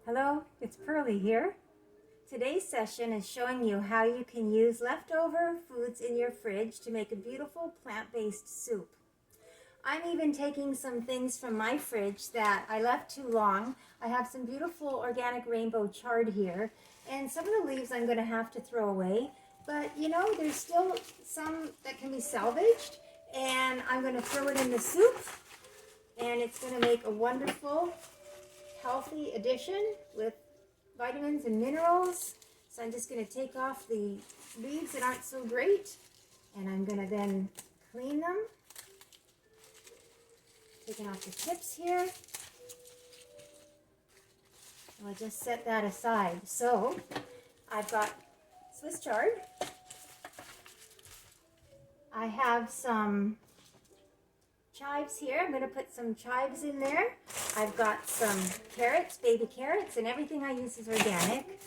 Hello, it's Pearly here. Today's session is showing you how you can use leftover foods in your fridge to make a beautiful plant-based soup. I'm even taking some things from my fridge that I left too long. I have some beautiful organic rainbow chard here, and some of the leaves I'm going to have to throw away. But you know, there's still some that can be salvaged, and I'm going to throw it in the soup, and it's going to make a wonderful healthy addition with vitamins and minerals. So I'm just going to take off the leaves that aren't so great, and I'm going to then clean them, taking off the tips here. I'll just set that aside. So I've got Swiss chard. I have some chives here. I'm going to put some chives in there. I've got some carrots, baby carrots, and everything I use is organic.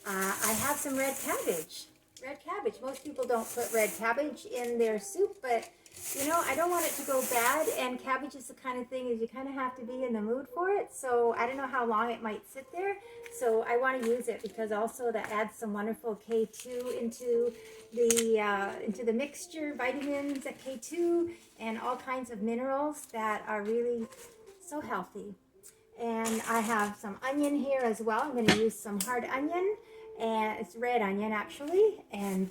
I have some red cabbage. Red cabbage. Most people don't put red cabbage in their soup, but you know, I don't want it to go bad, and cabbage is the kind of thing is you kind of have to be in the mood for it. So I don't know how long it might sit there. So I want to use it because also that adds some wonderful K2 into the mixture, vitamins at K2 and all kinds of minerals that are really so healthy. And I have some onion here as well. I'm going to use some hard onion, and it's red onion actually. And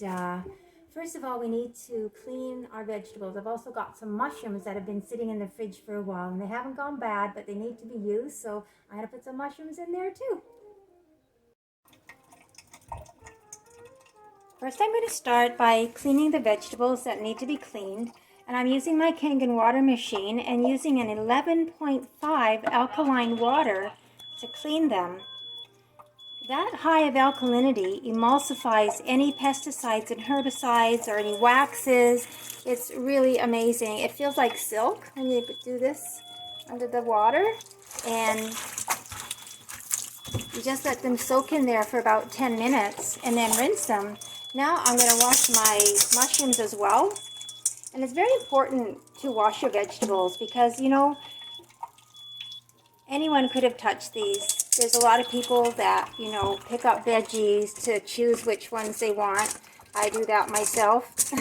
first of all, we need to clean our vegetables. I've also got some mushrooms that have been sitting in the fridge for a while, and they haven't gone bad, but they need to be used. So I'm going to put some mushrooms in there too. First, I'm going to start by cleaning the vegetables that need to be cleaned. And I'm using my Kangen water machine and using an 11.5 alkaline water to clean them. That high of alkalinity emulsifies any pesticides and herbicides or any waxes. It's really amazing. It feels like silk when you do this under the water. And you just let them soak in there for about 10 minutes and then rinse them. Now I'm going to wash my mushrooms as well. And it's very important to wash your vegetables because, you know, anyone could have touched these. There's a lot of people that, you know, pick up veggies to choose which ones they want. I do that myself.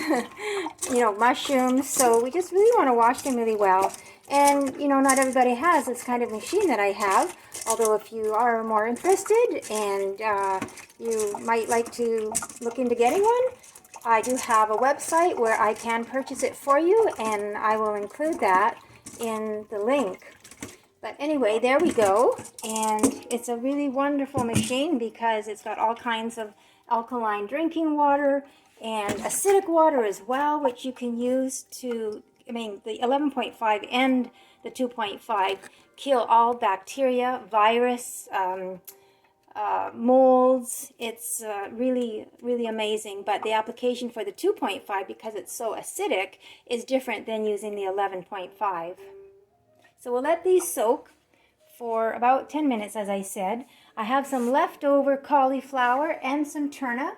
You know, mushrooms. So we just really want to wash them really well. And, you know, not everybody has this kind of machine that I have. Although if you are more interested and you might like to look into getting one, I do have a website where I can purchase it for you, and I will include that in the link. But anyway, there we go. And it's a really wonderful machine because it's got all kinds of alkaline drinking water and acidic water as well, which you can use to, I mean, the 11.5 and the 2.5 kill all bacteria, virus, molds. It's really, really amazing. But the application for the 2.5, because it's so acidic, is different than using the 11.5. So we'll let these soak for about 10 minutes, as I said. I have some leftover cauliflower and some turnip.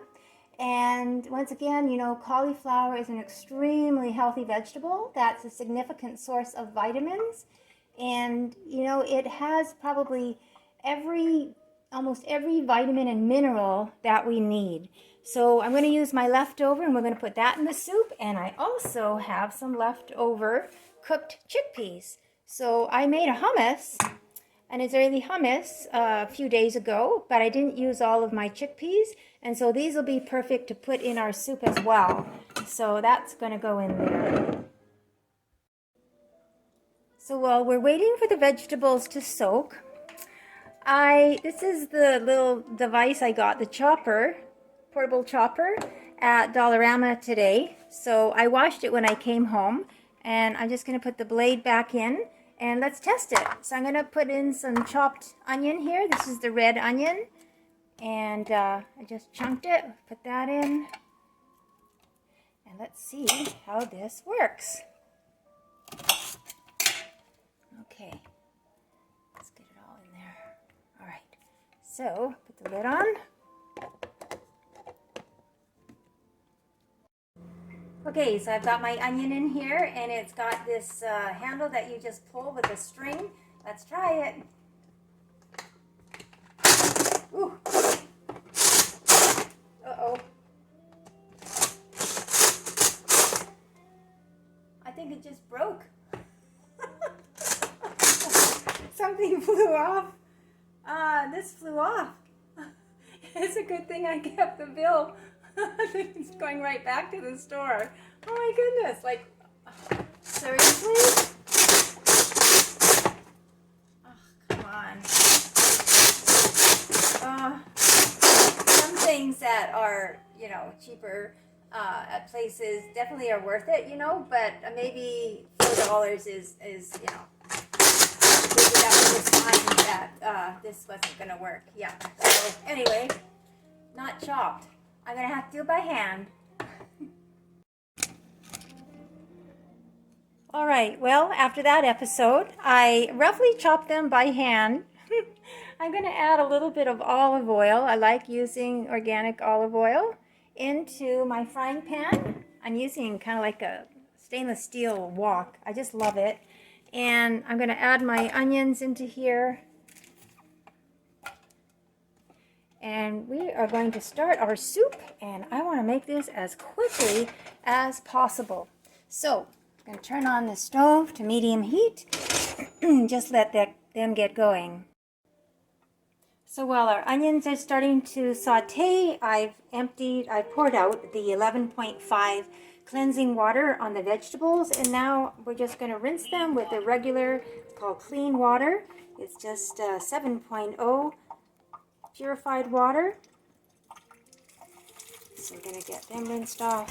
And once again, you know, cauliflower is an extremely healthy vegetable. That's a significant source of vitamins. And, you know, it has probably almost every vitamin and mineral that we need. So I'm going to use my leftover, and we're going to put that in the soup. And I also have some leftover cooked chickpeas. So I made a hummus, an Israeli hummus, a few days ago, but I didn't use all of my chickpeas. And so these will be perfect to put in our soup as well. So that's going to go in there. So while we're waiting for the vegetables to soak, this is the little device I got, the chopper, portable chopper at Dollarama today. So I washed it when I came home, and I'm just going to put the blade back in, and let's test it. So I'm going to put in some chopped onion here. This is the red onion, and I just chunked it, put that in, and let's see how this works. Okay. Get it all in there. All right, so put the lid on. Okay, so I've got my onion in here, and it's got this handle that you just pull with a string. Let's try it. Ooh. Uh-oh. I think it just broke. Something flew off. This flew off. It's a good thing I kept the bill. It's going right back to the store. Oh my goodness, like, seriously? Oh, come on. Some things that are, you know, cheaper at places definitely are worth it, you know, but maybe $4 is, you know, maybe that was a sign that this wasn't going to work. Yeah. So anyway, not chopped. I'm going to have to do it by hand. All right, well, after that episode, I roughly chopped them by hand. I'm going to add a little bit of olive oil. I like using organic olive oil into my frying pan. I'm using kind of like a stainless steel wok. I just love it. And I'm going to add my onions into here. And we are going to start our soup, and I want to make this as quickly as possible. So, I'm going to turn on the stove to medium heat. Just let them get going. So while our onions are starting to saute, I've poured out the 11.5 cleansing water on the vegetables, and now we're just going to rinse them with the regular, called clean water. It's just 7.0 purified water. So we're going to get them rinsed off.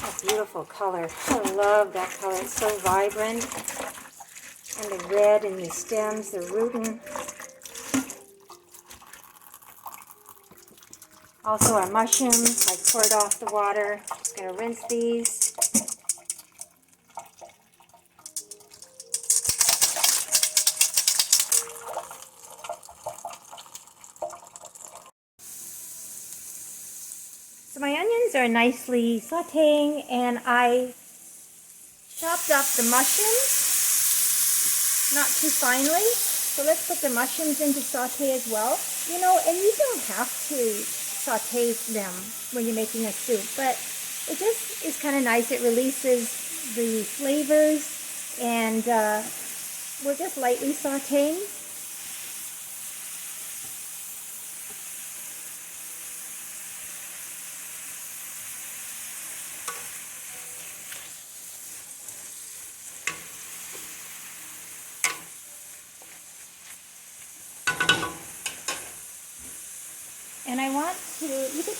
A beautiful color. I love that color. It's so vibrant. And the red in the stems, the rooting. Also our mushrooms, I poured off the water. Just going to rinse these. So my onions are nicely sauteing, and I chopped up the mushrooms, not too finely. So let's put the mushrooms into saute as well. You know, and you don't have to saute them when you're making a soup, but it just is kind of nice. It releases the flavors, and we're just lightly sauteing. And I want to, you could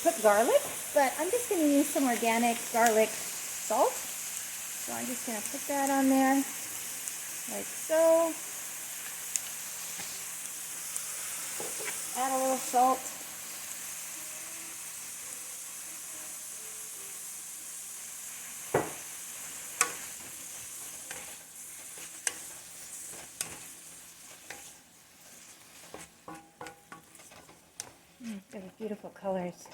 put garlic, but I'm just going to use some organic garlic salt. So I'm just going to put that on there, like so. Add a little salt. They're beautiful colors.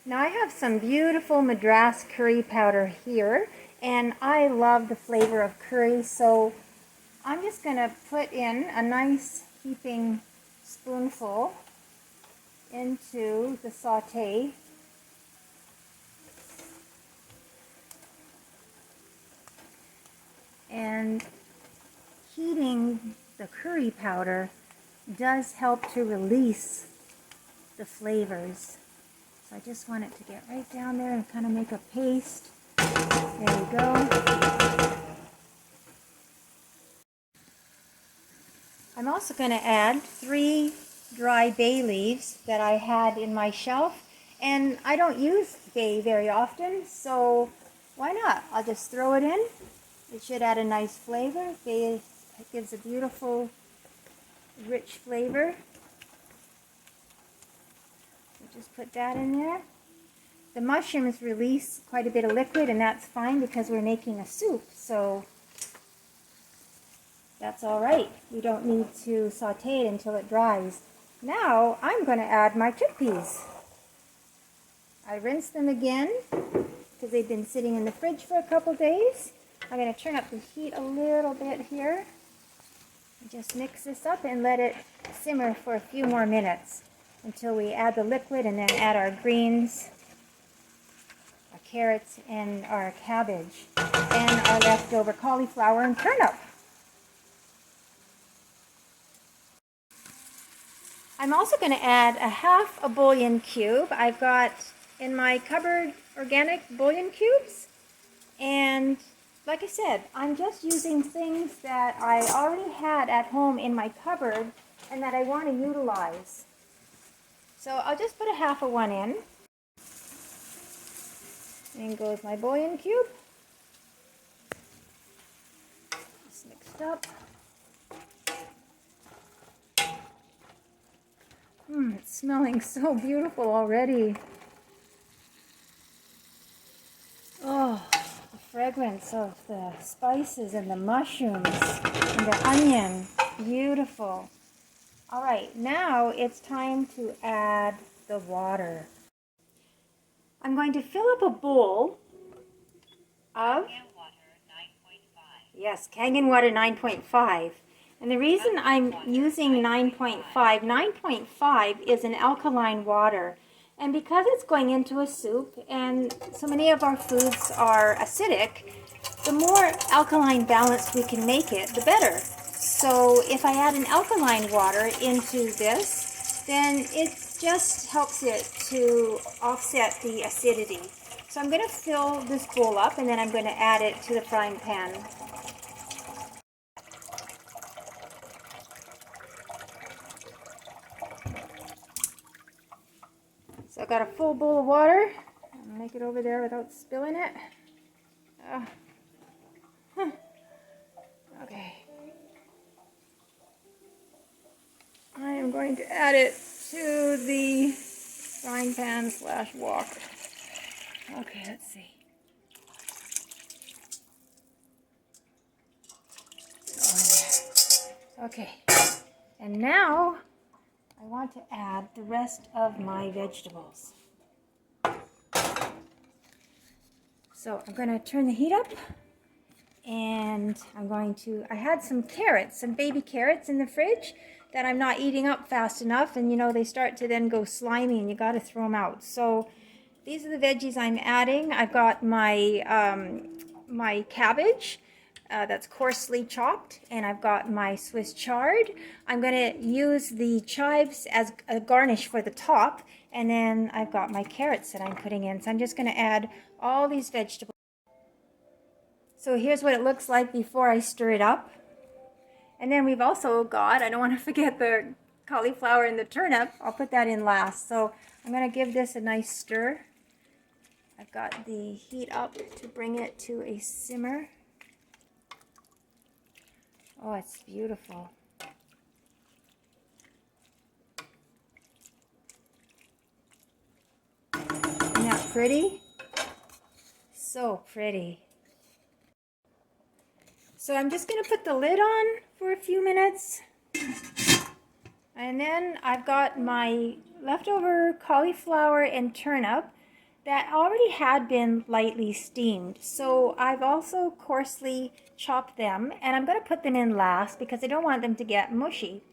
Now I have some beautiful Madras curry powder here, and I love the flavor of curry, so I'm just going to put in a nice heaping spoonful into the saute. And heating the curry powder does help to release the flavors. So I just want it to get right down there and kind of make a paste. There we go. I'm also going to add 3 dry bay leaves that I had in my shelf. And I don't use bay very often, so why not? I'll just throw it in. It should add a nice flavor. Bay gives a beautiful, rich flavor. So just put that in there. The mushrooms release quite a bit of liquid, and that's fine because we're making a soup, so that's all right. We don't need to saute it until it dries. Now I'm going to add my chickpeas. I rinse them again because they've been sitting in the fridge for a couple days. I'm going to turn up the heat a little bit here. Just mix this up and let it simmer for a few more minutes until we add the liquid and then add our greens, our carrots, and our cabbage, and our leftover cauliflower and turnip. I'm also going to add a half a bouillon cube. I've got in my cupboard organic bouillon cubes, and like I said, I'm just using things that I already had at home in my cupboard and that I want to utilize. So I'll just put a half of one in. In goes my bouillon cube. Just mixed up. It's smelling so beautiful already. Oh, the fragrance of the spices and the mushrooms and the onion. Beautiful. All right, now it's time to add the water. I'm going to fill up a bowl of Kangen water 9.5. And the reason I'm using 9.5, 9.5 is an alkaline water. And because it's going into a soup, and so many of our foods are acidic, the more alkaline balanced we can make it, the better. So if I add an alkaline water into this, then it just helps it to offset the acidity. So I'm going to fill this bowl up, and then I'm going to add it to the frying pan. So I've got a full bowl of water. I'll make it over there without spilling it. Okay. I am going to add it to the frying pan / wok. Okay, let's see. Okay, and now I want to add the rest of my vegetables. So I'm going to turn the heat up, and I had some carrots, some baby carrots in the fridge that I'm not eating up fast enough, and you know, they start to then go slimy and you got to throw them out. So these are the veggies I'm adding. I've got my my cabbage that's coarsely chopped, and I've got my Swiss chard. I'm going to use the chives as a garnish for the top, and then I've got my carrots that I'm putting in. So I'm just going to add all these vegetables. So here's what it looks like before I stir it up. And then we've also got, I don't want to forget the cauliflower and the turnip. I'll put that in last. So I'm going to give this a nice stir. I've got the heat up to bring it to a simmer. Oh, it's beautiful. Isn't that pretty? So pretty. So I'm just going to put the lid on for a few minutes. And then I've got my leftover cauliflower and turnip that already had been lightly steamed. So I've also coarsely chopped them, and I'm going to put them in last because I don't want them to get mushy.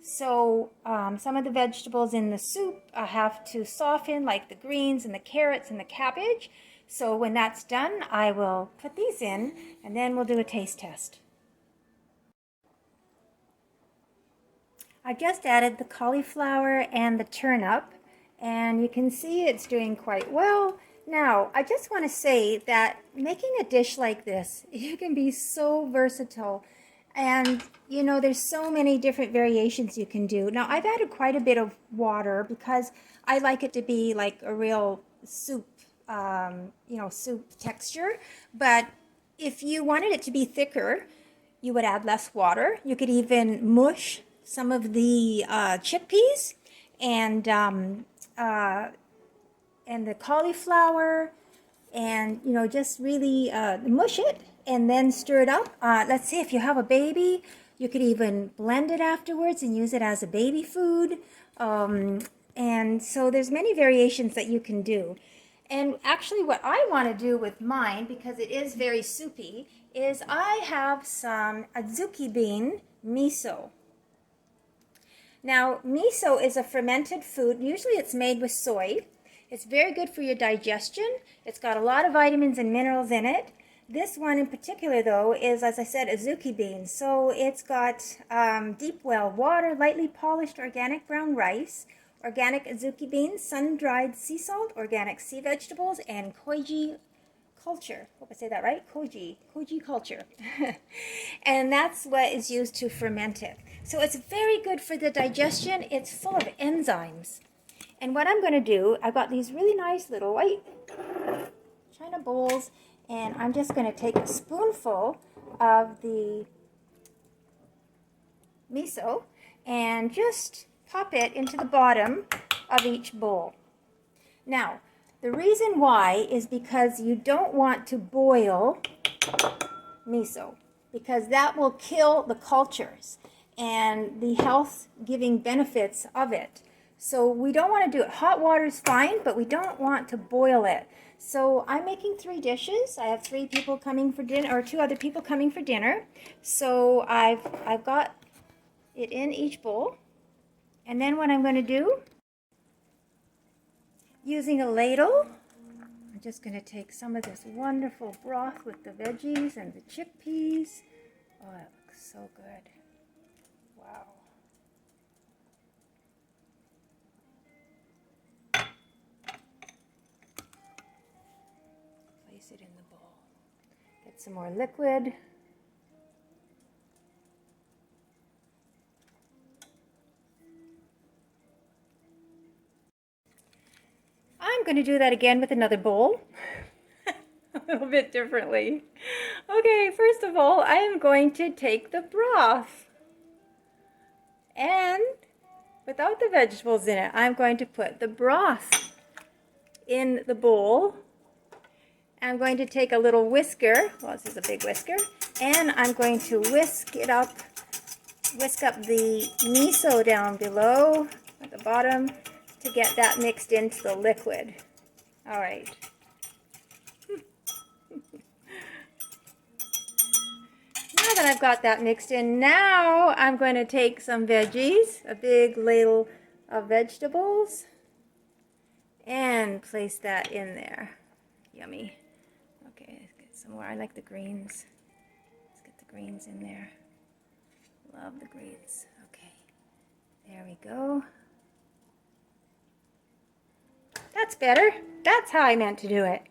So some of the vegetables in the soup I have to soften, like the greens and the carrots and the cabbage. So when that's done, I will put these in, and then we'll do a taste test. I just added the cauliflower and the turnip, and you can see it's doing quite well. Now, I just want to say that making a dish like this, you can be so versatile. And, you know, there's so many different variations you can do. Now, I've added quite a bit of water because I like it to be like a real soup, you know, soup texture. But if you wanted it to be thicker, you would add less water. You could even mush some of the chickpeas and the cauliflower, and you know, just really mush it and then stir it up. Let's say if you have a baby, you could even blend it afterwards and use it as a baby food. And so there's many variations that you can do. And actually what I want to do with mine, because it is very soupy, is I have some azuki bean miso. Now, miso is a fermented food. Usually it's made with soy. It's very good for your digestion. It's got a lot of vitamins and minerals in it. This one in particular, though, is, as I said, azuki beans. So it's got deep well water, lightly polished organic brown rice, organic azuki beans, sun-dried sea salt, organic sea vegetables, and koji culture. Hope I say that right. Koji culture. And that's what is used to ferment it. So it's very good for the digestion. It's full of enzymes. And what I'm going to do, I've got these really nice little white china bowls, and I'm just going to take a spoonful of the miso and just pop it into the bottom of each bowl. Now, the reason why is because you don't want to boil miso, because that will kill the cultures and the health-giving benefits of it. So we don't want to do it. Hot water is fine, but we don't want to boil it. So I'm making 3 dishes. I have 3 people coming for dinner, or 2 other people coming for dinner. So I've got it in each bowl. And then what I'm going to do, using a ladle, I'm just going to take some of this wonderful broth with the veggies and the chickpeas. Oh, it looks so good. Wow. Place it in the bowl. Get some more liquid. I'm going to do that again with another bowl. A little bit differently. Okay, first of all, I am going to take the broth. And without the vegetables in it, I'm going to put the broth in the bowl. I'm going to take a little whisker, well, this is a big whisker, and I'm going to whisk up the miso down below at the bottom to get that mixed into the liquid. All right. Now that I've got that mixed in, now I'm going to take some veggies, a big ladle of vegetables, and place that in there. Yummy. Okay, let's get some more. I like the greens. Let's get the greens in there. Love the greens. Okay, there we go. That's better. That's how I meant to do it.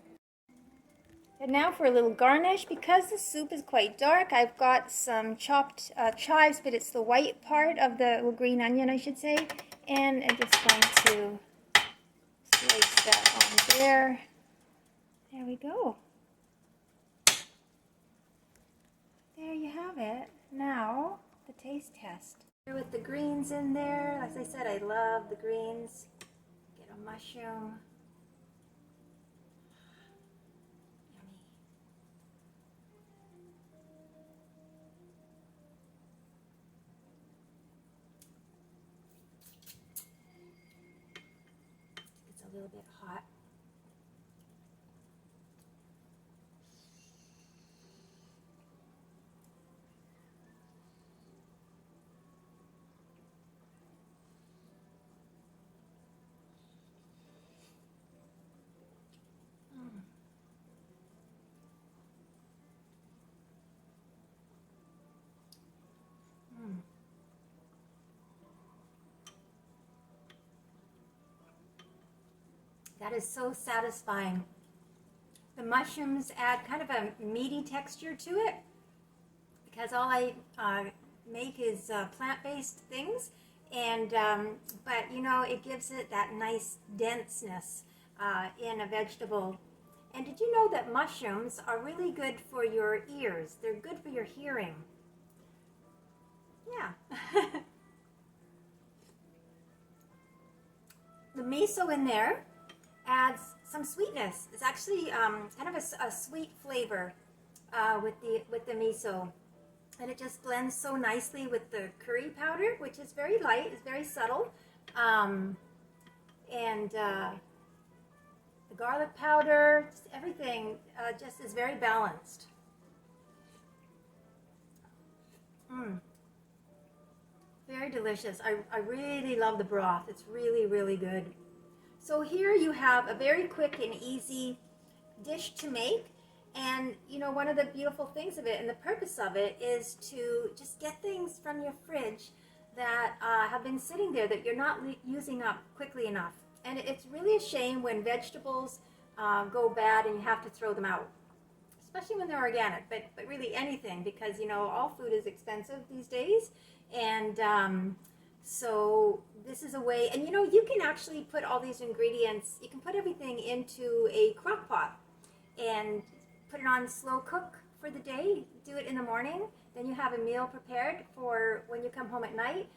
And now for a little garnish. Because the soup is quite dark, I've got some chopped chives, but it's the white part of the green onion, I should say. And I'm just going to slice that on there. There we go. There you have it. Now, the taste test. Here with the greens in there. As I said, I love the greens. Get a mushroom. It's a little bit hot. That is so satisfying. The mushrooms add kind of a meaty texture to it, because all I make is plant-based things, and but you know, it gives it that nice denseness in a vegetable. And did you know that mushrooms are really good for your ears? They're good for your hearing. Yeah. The miso in there adds some sweetness. It's actually kind of a sweet flavor with the miso, and it just blends so nicely with the curry powder, which is very light, it's very subtle, and the the garlic powder, just everything just is very balanced. Very delicious. I really love the broth. It's really, really good. So here you have a very quick and easy dish to make. And you know, one of the beautiful things of it and the purpose of it is to just get things from your fridge that have been sitting there that you're not using up quickly enough. And it's really a shame when vegetables go bad and you have to throw them out, especially when they're organic, but really anything, because you know, all food is expensive these days. And so this is a way, and you know, you can actually put all these ingredients, you can put everything into a crock pot and put it on slow cook for the day. Do it in the morning, then you have a meal prepared for when you come home at night.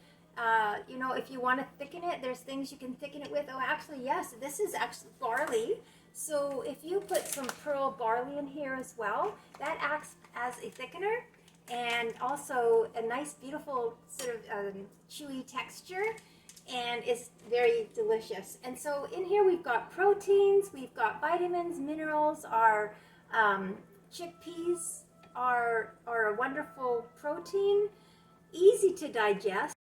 You know, if you want to thicken it, there's things you can thicken it with. Oh, actually, yes, this is actually barley. So if you put some pearl barley in here as well, that acts as a thickener and also a nice, beautiful sort of chewy texture, and it's very delicious. And so in here we've got proteins, we've got vitamins, minerals. Our chickpeas are a wonderful protein, easy to digest.